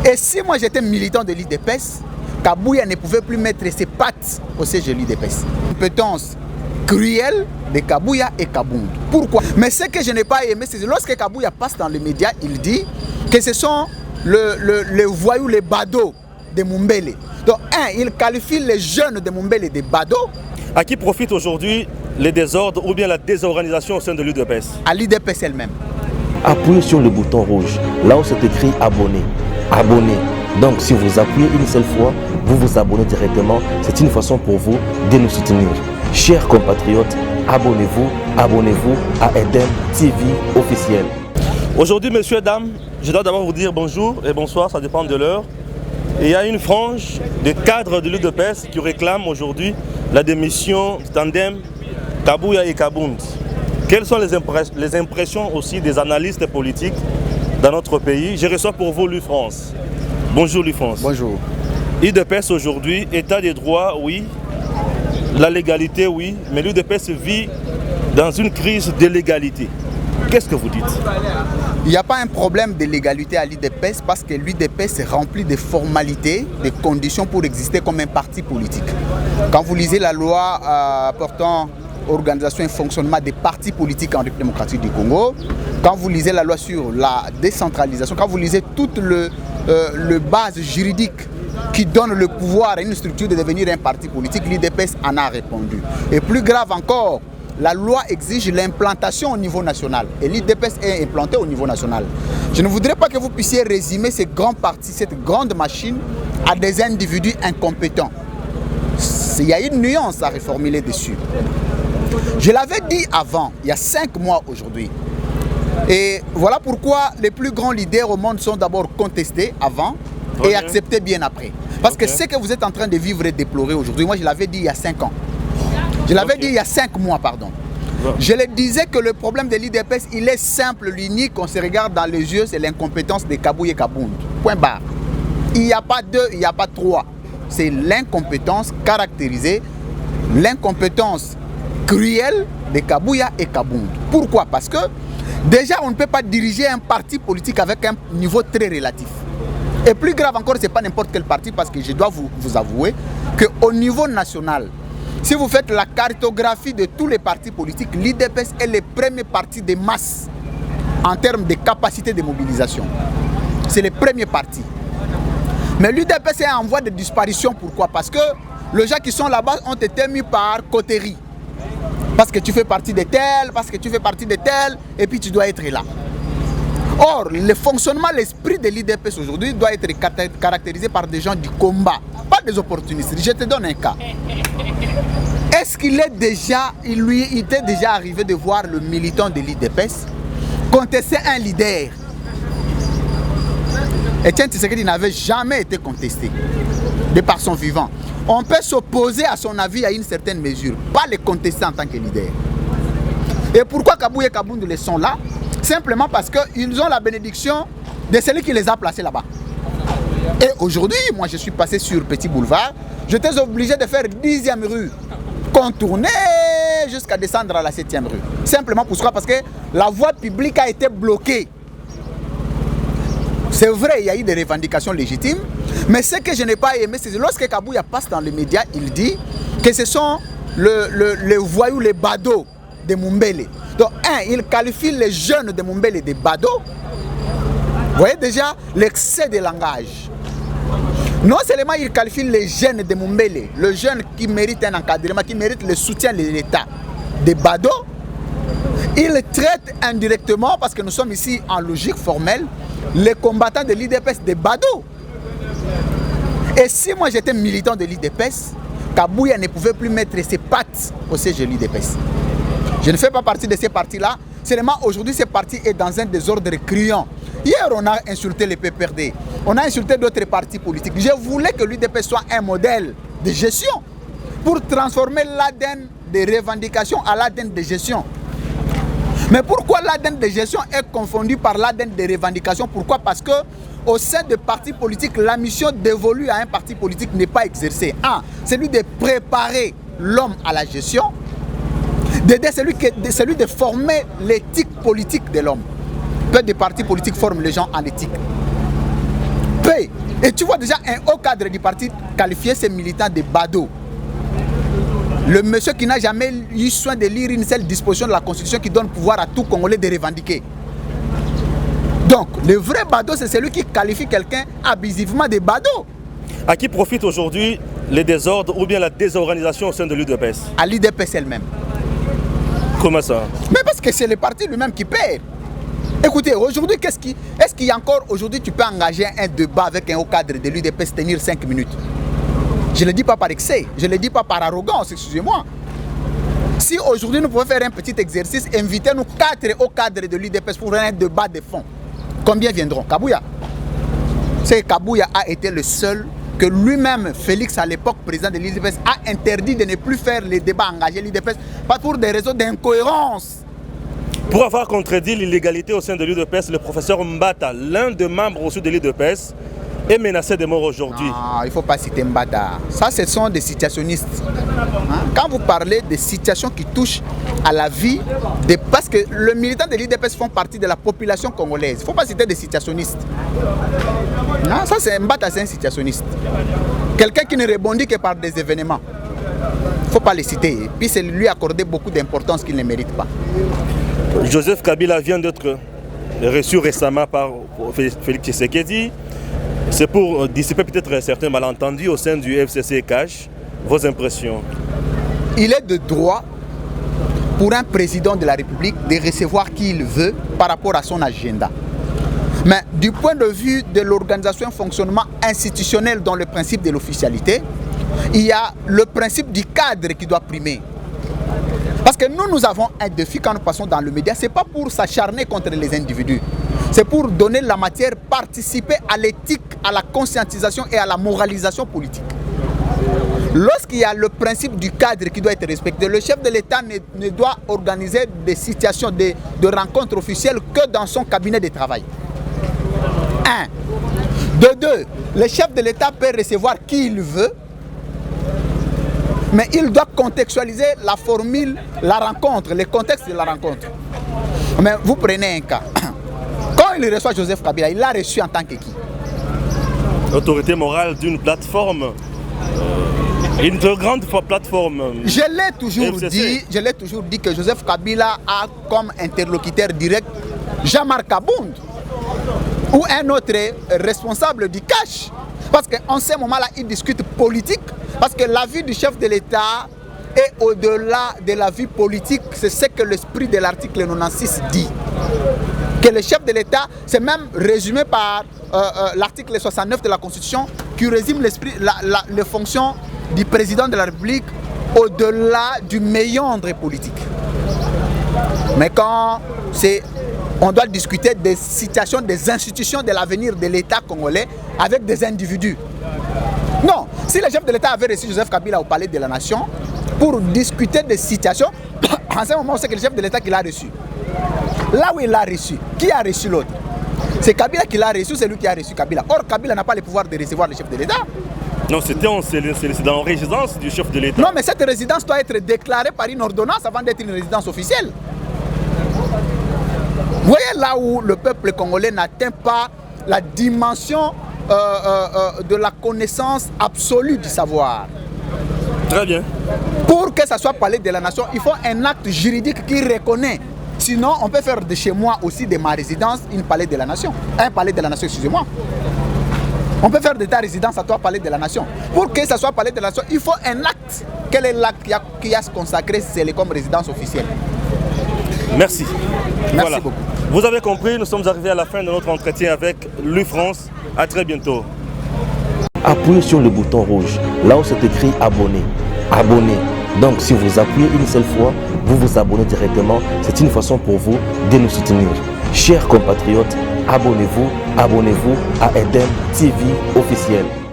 Et si moi j'étais militant de l'UDPS, Kabouya ne pouvait plus mettre ses pattes au siège de l'UDPS. Compétence cruelle de Kabouya et Kabound. Pourquoi? Mais ce que je n'ai pas aimé, c'est lorsque Kabouya passe dans les médias, il dit que ce sont les voyous, les badauds de Mumbele. Donc, il qualifie les jeunes de Mumbele de badauds. À qui profite aujourd'hui les désordres ou bien la désorganisation au sein de l'UDPS? À l'UDPS elle-même. Appuyez sur le bouton rouge, là où c'est écrit abonner. Abonner. Donc si vous appuyez une seule fois, vous vous abonnez directement. C'est une façon pour vous de nous soutenir. Chers compatriotes, abonnez-vous à Edem TV officiel. Aujourd'hui, messieurs, dames, je dois d'abord vous dire bonjour et bonsoir, ça dépend de l'heure. Et il y a une frange de cadres de l'UDPS qui réclament aujourd'hui la démission du tandem Kabouya et Kabound. Quelles sont les impressions aussi des analystes politiques dans notre pays? Je reçois pour vous Louis France. Bonjour Louis France. Bonjour. l'UDPS aujourd'hui, état des droits, oui. La légalité, oui. Mais l'UDPS vit dans une crise de légalité. Qu'est-ce que vous dites? Il n'y a pas un problème de légalité à l'UDPS parce que l'UDPS est rempli de formalités, de conditions pour exister comme un parti politique. Quand vous lisez la loi portant organisation et fonctionnement des partis politiques en République démocratique du Congo, quand vous lisez la loi sur la décentralisation, quand vous lisez toute le base juridique qui donne le pouvoir à une structure de devenir un parti politique, l'UDPS en a répondu. Et plus grave encore, la loi exige l'implantation au niveau national. Et l'UDPS est implanté au niveau national. Je ne voudrais pas que vous puissiez résumer ces grands partis, cette grande machine, à des individus incompétents. Il y a une nuance à reformuler dessus. Je l'avais dit avant, il y a 5 mois aujourd'hui. Et voilà pourquoi les plus grands leaders au monde sont d'abord contestés avant et acceptés bien après. Parce que ce que vous êtes en train de vivre et déplorer aujourd'hui, moi je l'avais dit il y a 5 ans. Je l'avais dit il y a 5 mois, pardon. Je le disais que le problème de l'UDPS, il est simple, l'unique, on se regarde dans les yeux, c'est l'incompétence de Kabouya et Kabound. Point barre. Il n'y a pas 2, il n'y a pas 3. C'est l'incompétence caractérisée, l'incompétence cruelle de Kabouya et Kabound. Pourquoi? Parce que déjà, on ne peut pas diriger un parti politique avec un niveau très relatif. Et plus grave encore, ce n'est pas n'importe quel parti, parce que je dois vous avouer qu'au niveau national, si vous faites la cartographie de tous les partis politiques, l'UDPS est le premier parti de masse en termes de capacité de mobilisation. C'est le premier parti. Mais l'UDPS est en voie de disparition. Pourquoi? Parce que les gens qui sont là-bas ont été mis par coterie. Parce que tu fais partie de tel, parce que tu fais partie de tel, et puis tu dois être là. Or, le fonctionnement, l'esprit de l'UDPS aujourd'hui doit être caractérisé par des gens du combat, pas des opportunistes. Je te donne un cas. Est-ce qu'il est déjà, il était déjà arrivé de voir le militant de l'UDPS contester un leader? Etienne Tshisekedi n'avait jamais été contesté de par son vivant. On peut s'opposer à son avis à une certaine mesure, pas le contester en tant que leader. Et pourquoi Kabouya et Kabound sont là? Simplement parce qu'ils ont la bénédiction de celui qui les a placés là-bas. Et aujourd'hui, moi je suis passé sur Petit Boulevard, j'étais obligé de faire 10e rue, contourner jusqu'à descendre à la 7e rue. Simplement pourquoi? Parce que la voie publique a été bloquée. C'est vrai, il y a eu des revendications légitimes, mais ce que je n'ai pas aimé, c'est que lorsque Kabouya passe dans les médias, il dit que ce sont les voyous, les badauds de Mumbele. Donc, il qualifie les jeunes de Mumbele de badauds. Vous voyez déjà l'excès de langage. Non seulement il qualifie les jeunes de Mumbele, le jeune qui mérite un encadrement, qui mérite le soutien de l'État, de badauds, il traite indirectement, parce que nous sommes ici en logique formelle, les combattants de l'UDPS des badauds. Et si moi j'étais militant de l'UDPS, Kabouya ne pouvait plus mettre ses pattes au siège de l'UDPS. Je ne fais pas partie de ces partis-là. Seulement aujourd'hui, ce parti est dans un désordre criant. Hier, on a insulté les PPRD. On a insulté d'autres partis politiques. Je voulais que l'UDPS soit un modèle de gestion pour transformer l'ADN des revendications à l'ADN de gestion. Mais pourquoi l'ADN de gestion est confondu par l'ADN de revendication? Pourquoi? Parce que au sein de partis politiques, la mission dévolue à un parti politique n'est pas exercée. Celui de préparer l'homme à la gestion, d'aider celui de former l'éthique politique de l'homme. Peu de partis politiques forment les gens en éthique. Peu. Et tu vois déjà un haut cadre du parti qualifier ces militants de badauds. Le monsieur qui n'a jamais eu soin de lire une seule disposition de la Constitution qui donne pouvoir à tout Congolais de revendiquer. Donc, le vrai badaud, c'est celui qui qualifie quelqu'un abusivement de badaud. À qui profite aujourd'hui les désordres ou bien la désorganisation au sein de l'UDPS? À l'UDPS elle-même. Comment ça? Mais parce que c'est le parti lui-même qui perd. Écoutez, aujourd'hui, est-ce qu'il y a encore, aujourd'hui, tu peux engager un débat avec un haut cadre de l'UDPS tenir 5 minutes? Je ne le dis pas par excès, je ne le dis pas par arrogance, excusez-moi. Si aujourd'hui nous pouvons faire un petit exercice, invitez-nous 4 hauts cadres de l'UDPS pour un débat de fond. Combien viendront? Kabouya. C'est Kabouya a été le seul que lui-même, Félix, à l'époque président de l'UDPS, a interdit de ne plus faire les débats engagés l'UDPS, pas pour des raisons d'incohérence. Pour avoir contredit l'illégalité au sein de l'UDPS, le professeur Mbata, l'un des membres aussi de l'UDPS, est menacé de mort aujourd'hui. Ah, il ne faut pas citer Mbata. Ça, ce sont des situationnistes. Hein? Quand vous parlez des situations qui touchent à la vie, parce que les militants de l'UDPS font partie de la population congolaise, il ne faut pas citer des situationnistes. Non, ça, c'est Mbata, c'est un situationniste. Quelqu'un qui ne rebondit que par des événements. Il ne faut pas les citer. Et puis, c'est lui accorder beaucoup d'importance qu'il ne mérite pas. Joseph Kabila vient d'être reçu récemment par Félix Tshisekedi. C'est pour dissiper peut-être certains malentendus au sein du FCC Cash. Vos impressions? Il est de droit pour un président de la République de recevoir qui il veut par rapport à son agenda. Mais du point de vue de l'organisation et fonctionnement institutionnel dans le principe de l'officialité, il y a le principe du cadre qui doit primer. Parce que nous avons un défi quand nous passons dans le média, ce n'est pas pour s'acharner contre les individus. C'est pour donner la matière, participer à l'éthique, à la conscientisation et à la moralisation politique. Lorsqu'il y a le principe du cadre qui doit être respecté, le chef de l'État ne doit organiser des situations de rencontres officielles que dans son cabinet de travail. 1. De 2, le chef de l'État peut recevoir qui il veut, mais il doit contextualiser la formule, la rencontre, le contexte de la rencontre. Mais vous prenez un cas. Quand il reçoit Joseph Kabila, il l'a reçu en tant que qui? Autorité morale d'une plateforme, une très grande plateforme. Je l'ai toujours dit que Joseph Kabila a comme interlocuteur direct Jean-Marc Abound ou un autre responsable du cash. Parce qu'en ce moment-là, il discute politique. Parce que la vie du chef de l'État est au-delà de la vie politique. C'est ce que l'esprit de l'article 96 dit. Que le chef de l'État, c'est même résumé par l'article 69 de la Constitution qui résume les fonctions du président de la République au-delà du méandre politique. Mais quand on doit discuter des situations, des institutions de l'avenir de l'État congolais avec des individus. Non, si le chef de l'État avait reçu Joseph Kabila au Palais de la Nation pour discuter des situations, en ce moment, c'est que le chef de l'État qui l'a reçu. Là où il l'a reçu, qui a reçu l'autre? C'est Kabila qui l'a reçu, c'est lui qui a reçu Kabila. Or, Kabila n'a pas le pouvoir de recevoir le chef de l'État. Non, c'est dans la résidence du chef de l'État. Non, mais cette résidence doit être déclarée par une ordonnance avant d'être une résidence officielle. Vous voyez là où le peuple congolais n'atteint pas la dimension de la connaissance absolue du savoir. Très bien. Pour que ça soit Palais de la Nation, il faut un acte juridique qui reconnaît. Sinon, on peut faire de chez moi aussi, de ma résidence, un Palais de la Nation. Un Palais de la Nation, excusez-moi. On peut faire de ta résidence à toi Palais de la Nation. Pour que ça soit Palais de la Nation, il faut un acte. Quel est l'acte qui a consacré c'est comme résidence officielle? Merci. Merci beaucoup. Vous avez compris, nous sommes arrivés à la fin de notre entretien avec l'UFrance. À très bientôt. Appuyez sur le bouton rouge, là où c'est écrit abonner. Abonner. Donc si vous appuyez une seule fois, vous vous abonnez directement. C'est une façon pour vous de nous soutenir. Chers compatriotes, abonnez-vous à Edem TV officiel.